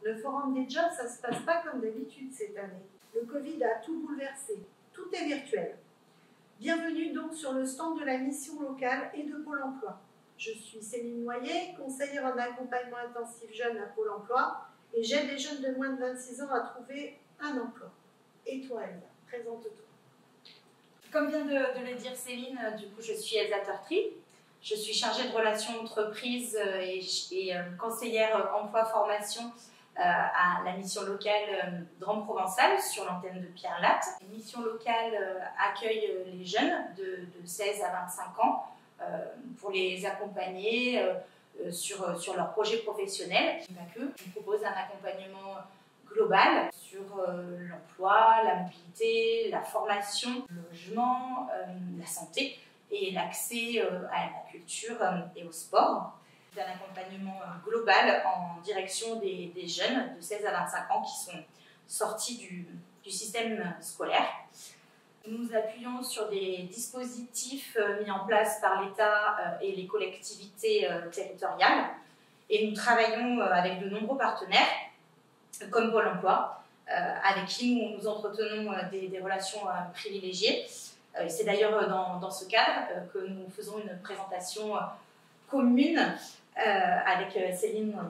Le Forum des Jobs, ça ne se passe pas comme d'habitude cette année. Le Covid a tout bouleversé. Tout est virtuel. Bienvenue donc sur le stand de la mission locale et de Pôle emploi. Je suis Céline Noyer, conseillère en accompagnement intensif jeune à Pôle emploi et j'aide les jeunes de moins de 26 ans à trouver un emploi. Et toi, Elsa, présente-toi. Comme vient de le dire Céline, du coup, je suis Elsa Tertry. Je suis chargée de relations entreprises et conseillère emploi-formation à la mission locale Drôme-Provençal sur l'antenne de Pierre Latte. La mission locale accueille les jeunes de 16 à 25 ans pour les accompagner sur leurs projets professionnels. Pas que. On propose un accompagnement global sur l'emploi, la mobilité, la formation, le logement, la santé et l'accès à la culture et au sport. C'est un accompagnement global en direction des jeunes de 16 à 25 ans qui sont sortis du système scolaire. Nous nous appuyons sur des dispositifs mis en place par l'État et les collectivités territoriales et nous travaillons avec de nombreux partenaires comme Pôle emploi, avec qui nous entretenons des relations privilégiées. C'est d'ailleurs dans ce cadre que nous faisons une présentation commune avec Céline Noyer,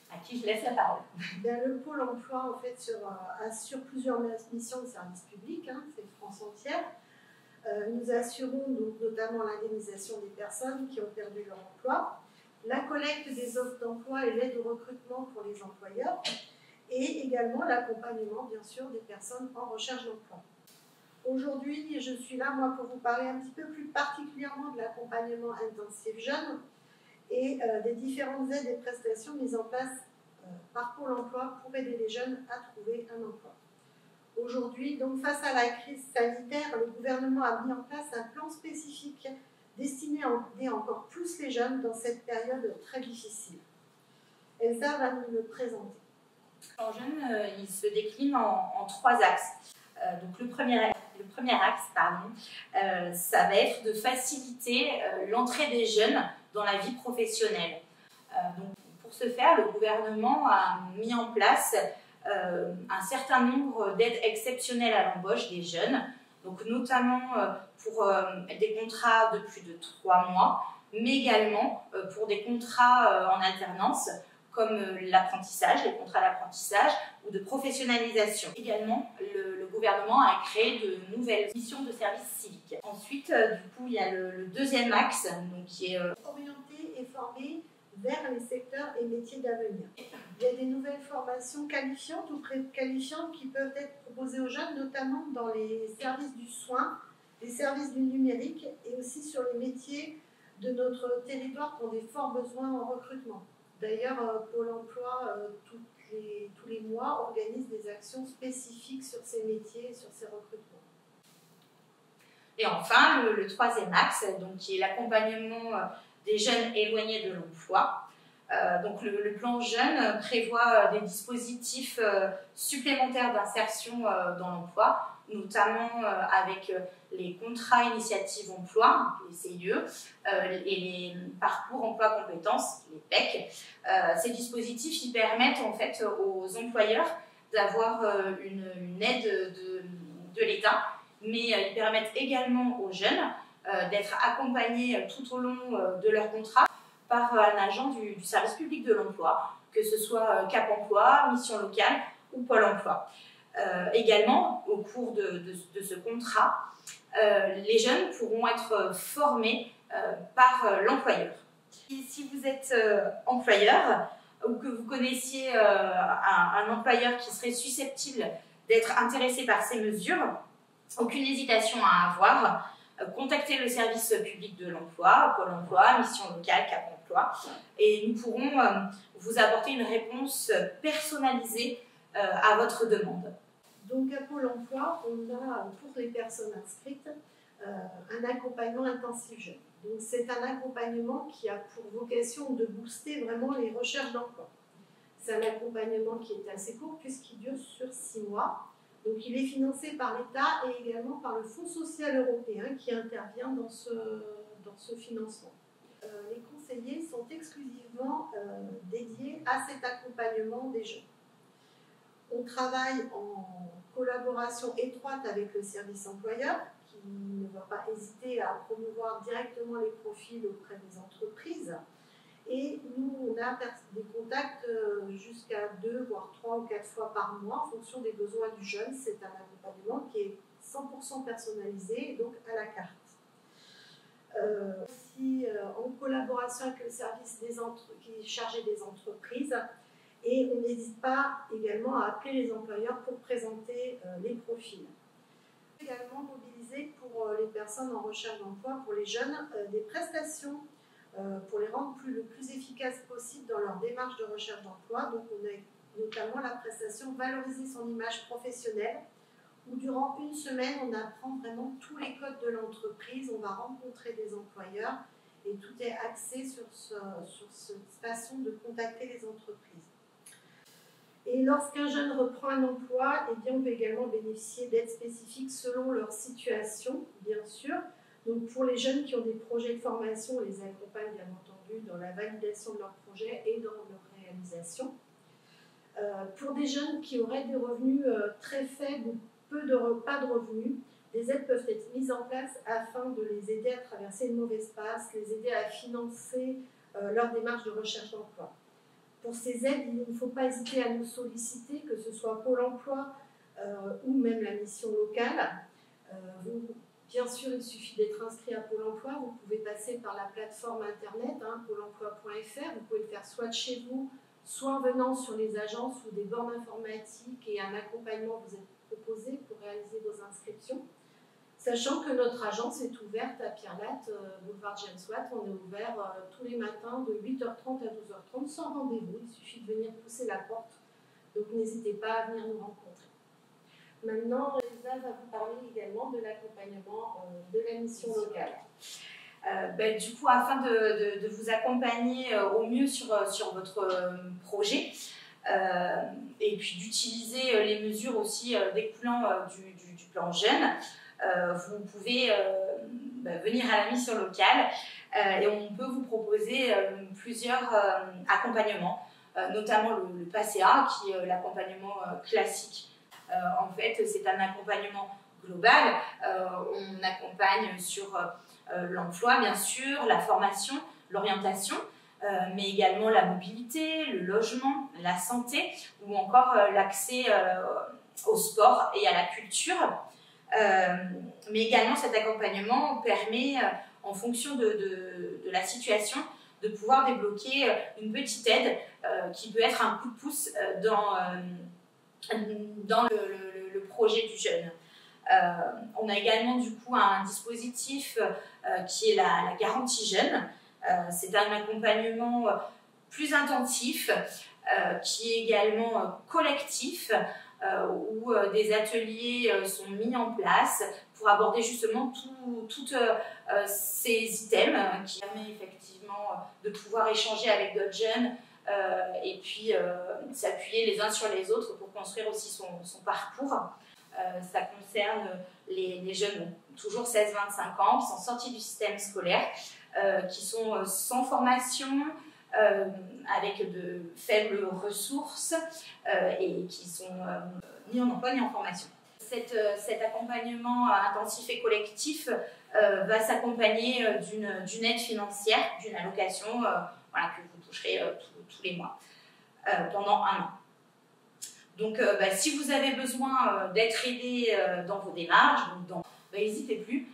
à qui je laisse la parole. Le Pôle emploi en fait, assure plusieurs missions de service public, c'est France entière. Nous assurons donc, notamment l'indemnisation des personnes qui ont perdu leur emploi, la collecte des offres d'emploi et l'aide au recrutement pour les employeurs, et également l'accompagnement, bien sûr, des personnes en recherche d'emploi. Aujourd'hui, je suis là, moi, pour vous parler un petit peu plus particulièrement de l'accompagnement intensif jeune et des différentes aides et prestations mises en place par Pôle emploi pour aider les jeunes à trouver un emploi. Aujourd'hui, donc, face à la crise sanitaire, le gouvernement a mis en place un plan spécifique destiné à aider encore plus les jeunes dans cette période très difficile. Elsa va nous le présenter. Le plan jeune, il se décline en trois axes. Donc le premier axe, ça va être de faciliter l'entrée des jeunes dans la vie professionnelle. Donc pour ce faire, le gouvernement a mis en place un certain nombre d'aides exceptionnelles à l'embauche des jeunes, donc notamment pour des contrats de plus de 3 mois, mais également pour des contrats en alternance, comme l'apprentissage, les contrats d'apprentissage ou de professionnalisation. Également, le gouvernement a créé de nouvelles missions de service civique. Ensuite, du coup, il y a le deuxième axe, donc, qui est orienté et formé vers les secteurs et métiers d'avenir. Il y a des nouvelles formations qualifiantes ou pré-qualifiantes qui peuvent être proposées aux jeunes, notamment dans les services du soin, les services du numérique et aussi sur les métiers de notre territoire qui ont des forts besoins en recrutement. D'ailleurs, Pôle emploi, tous les mois, organise des actions spécifiques sur ces métiers et sur ces recrutements. Et enfin, le troisième axe, donc, qui est l'accompagnement des jeunes éloignés de l'emploi. Donc le plan jeune prévoit des dispositifs supplémentaires d'insertion dans l'emploi, notamment avec les contrats initiatives emploi, les CIE, et les parcours emploi compétences, les PEC. Ces dispositifs ils permettent en fait aux employeurs d'avoir une aide de l'État, mais ils permettent également aux jeunes d'être accompagnés tout au long de leur contrat par un agent du service public de l'emploi, que ce soit Cap emploi, mission locale ou Pôle emploi. Également, au cours de ce contrat, les jeunes pourront être formés par l'employeur. Si vous êtes employeur ou que vous connaissiez un employeur qui serait susceptible d'être intéressé par ces mesures, aucune hésitation à avoir. Contactez le service public de l'emploi, Pôle emploi, mission locale, Cap emploi, et nous pourrons vous apporter une réponse personnalisée à votre demande. Donc à Pôle emploi, on a pour les personnes inscrites un accompagnement intensif jeune. Donc c'est un accompagnement qui a pour vocation de booster vraiment les recherches d'emploi. C'est un accompagnement qui est assez court puisqu'il dure sur 6 mois. Donc il est financé par l'État et également par le Fonds social européen qui intervient dans ce financement. Les conseillers sont exclusivement dédiés à cet accompagnement des jeunes. On travaille en collaboration étroite avec le service employeur qui ne va pas hésiter à promouvoir directement les profils auprès des entreprises. Et nous, on a des contacts jusqu'à 2, voire 3 ou 4 fois par mois en fonction des besoins du jeune. C'est un accompagnement qui est 100% personnalisé et donc à la carte. Aussi en collaboration avec le service qui est chargé des entreprises, et on n'hésite pas également à appeler les employeurs pour présenter les profils. On peut également mobiliser pour les personnes en recherche d'emploi, pour les jeunes, des prestations pour les rendre le plus efficaces possible dans leur démarche de recherche d'emploi. Donc on a notamment la prestation Valoriser son image professionnelle, où durant une semaine, on apprend vraiment tous les codes de l'entreprise, on va rencontrer des employeurs et tout est axé sur cette façon de contacter les entreprises. Et lorsqu'un jeune reprend un emploi, eh bien, on peut également bénéficier d'aides spécifiques selon leur situation, bien sûr. Donc pour les jeunes qui ont des projets de formation, on les accompagne bien entendu dans la validation de leurs projets et dans leur réalisation. Pour des jeunes qui auraient des revenus très faibles ou pas de revenus, des aides peuvent être mises en place afin de les aider à traverser une mauvaise passe, les aider à financer leur démarche de recherche d'emploi. Pour ces aides, il ne faut pas hésiter à nous solliciter, que ce soit Pôle emploi ou même la mission locale. Bien sûr, il suffit d'être inscrit à Pôle emploi. Vous pouvez passer par la plateforme internet, pôleemploi.fr. Vous pouvez le faire soit de chez vous, soit en venant sur les agences ou des bornes informatiques, et un accompagnement vous est proposé pour réaliser vos inscriptions. Sachant que notre agence est ouverte à Pierre-Latte, boulevard James Watt. On est ouvert tous les matins de 8h30 à 12h30 sans rendez-vous. Il suffit de venir pousser la porte. Donc n'hésitez pas à venir nous rencontrer. Maintenant, Elsa va vous parler également de l'accompagnement de la mission locale. Du coup, afin de vous accompagner au mieux sur votre projet, et puis d'utiliser les mesures aussi découlant du plan jeune, vous pouvez venir à la mission locale et on peut vous proposer plusieurs accompagnements, notamment le PACEA, qui est l'accompagnement classique. En fait, c'est un accompagnement global. On accompagne sur l'emploi, bien sûr, la formation, l'orientation, mais également la mobilité, le logement, la santé ou encore l'accès au sport et à la culture. Mais également, cet accompagnement permet, en fonction de la situation, de pouvoir débloquer une petite aide qui peut être un coup de pouce dans le projet du jeune. On a également du coup un dispositif qui est la garantie jeune. C'est un accompagnement plus intensif, qui est également collectif, où des ateliers sont mis en place pour aborder justement tous ces items qui permettent effectivement de pouvoir échanger avec d'autres jeunes et puis s'appuyer les uns sur les autres pour construire aussi son parcours. Ça concerne les jeunes, toujours 16-25 ans, qui sont sortis du système scolaire, qui sont sans formation, avec de faibles ressources et qui sont ni en emploi ni en formation. Cet accompagnement intensif et collectif va s'accompagner d'une aide financière, d'une allocation que vous toucherez tous les mois pendant 1 an. Donc, si vous avez besoin d'être aidé dans vos démarches, n'hésitez plus,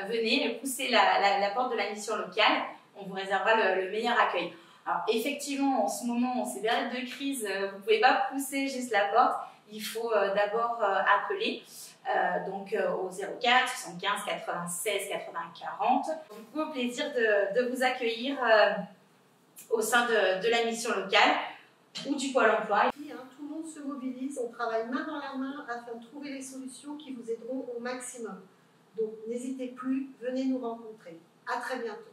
venez pousser la porte de la mission locale, on vous réservera le meilleur accueil. Alors, effectivement, en ce moment, en ces périodes de crise, vous ne pouvez pas pousser juste la porte, il faut d'abord appeler au 04 75 96 80 40. Du coup, au plaisir de vous accueillir au sein de la mission locale ou du Pôle emploi. Tout le monde se mobilise, on travaille main dans la main afin de trouver les solutions qui vous aideront au maximum. Donc n'hésitez plus, venez nous rencontrer. À très bientôt.